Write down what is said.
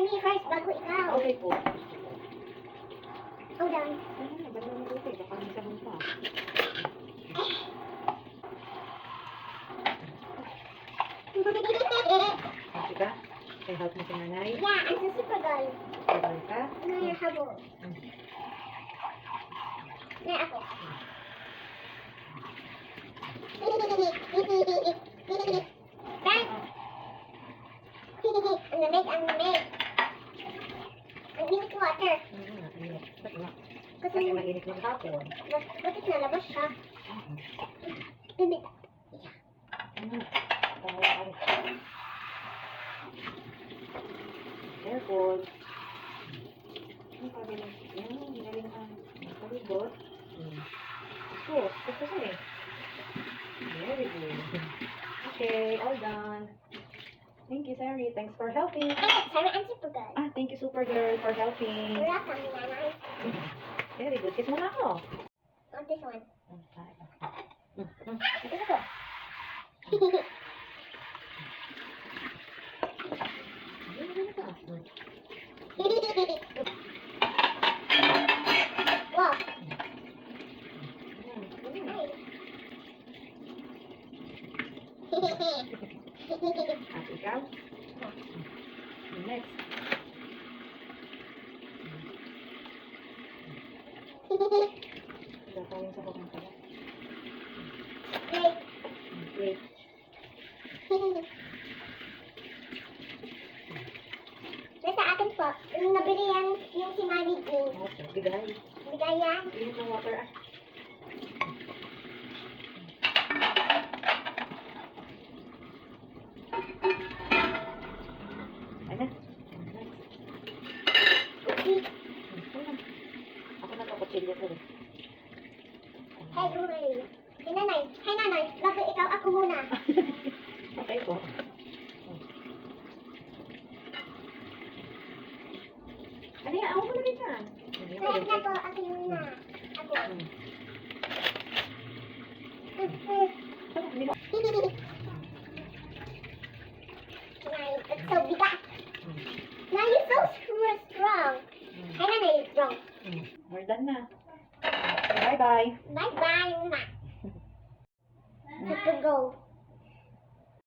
me first bago ikaw. Okay po. Hold on. Ba't naman mabuti? Baka masahon pa. Okay ka? Kaya help mo si nanay? Yeah, I'm a super girl. Sabay ka? Ano yung habol? Na ako. Frank! Ang lamig, ang lamig. Ang init water. Ba't nga? Kasi Kasi mainit ng hapon. bakit nalabas siya? Bibit. Careful. Ang pagaling. Yan, galing ka. Palibot. Sus, gusto ko eh. Very good. Okay, all done. Thank you, Sari. Thanks for helping. Sorry, I'm super good. Thank you, Supergirl, for helping. Wala kami nanay. Very good. Kiss mo na ako. On this one. Ito na ko. Wow. At ikaw? Next. Gagawin sa bukang pala. Wait. Nasa akin po, yung nabili yan, yung si Mami Jean. Okay, bigay. Bigay yan. Init ng water ah. Ay na. Ako na kapatsilyo ko eh. Hey, Ruray. Hey, nanay. Hey, nanay. Bago ikaw, ako muna. Okay po. Ano yan? Ako muna rin yan. Wait na po, ako muna. Ako. Nanay, that's so bigat. Now you're so strong. Hey, nanay, you're strong. We're done na.